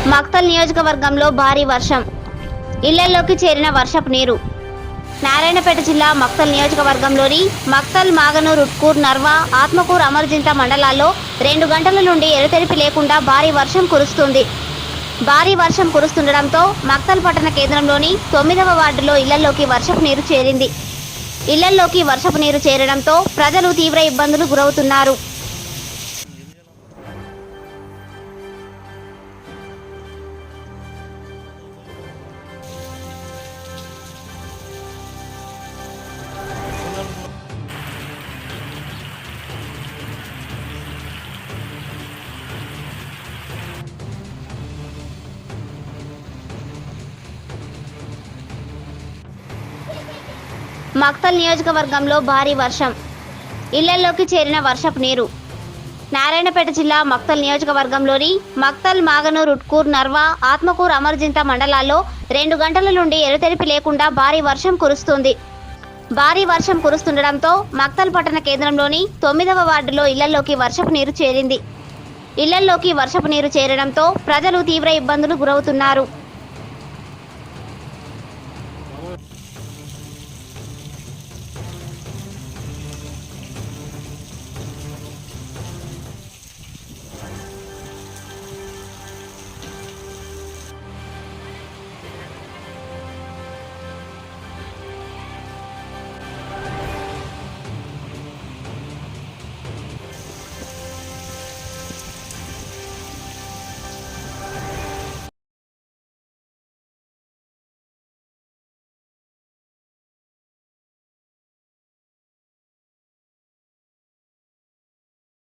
మక్తల్ నియోజకవర్గంలో భారీ వర్షం, ఇళ్లలోకి చేరిన వర్షపు నీరు. నారాయణపేట జిల్లా మక్తల్ నియోజకవర్గంలోని మక్తల్, మాగనూర్, ఉట్కూర్, నర్వా, ఆత్మకూర్, అమర్జింత మండలాల్లో 2 గంటల నుండి ఎడతెరిపి లేకుండా భారీ వర్షం కురుస్తుంది. భారీ వర్షం కురుస్తుండటంతో మక్తల్ పట్టణ కేంద్రంలోని 9వ వార్డులో ఇళ్లలోకి వర్షపు నీరు చేరింది. ఇళ్లలోకి వర్షపు నీరు చేరడంతో ప్రజలు తీవ్ర ఇబ్బందులు గురవుతున్నారు. మక్తల్ నియోజకవర్గంలో భారీ వర్షం, ఇళ్లలోకి చేరిన వర్షపు నీరు. నారాయణపేట జిల్లా మక్తల్ నియోజకవర్గంలోని మక్తల్, మాగనూర్, ఉట్కూర్, నర్వా, ఆత్మకూర్, అమర్జింత మండలాల్లో 2 గంటల నుండి ఎడతెరిపి లేకుండా భారీ వర్షం కురుస్తుంది. భారీ వర్షం కురుస్తుండటంతో మక్తల్ పట్టణ కేంద్రంలోని 9వ వార్డులో ఇళ్లలోకి వర్షపు నీరు చేరింది. ఇళ్లలోకి వర్షపు నీరు చేరడంతో ప్రజలు తీవ్ర ఇబ్బందులు గురవుతున్నారు.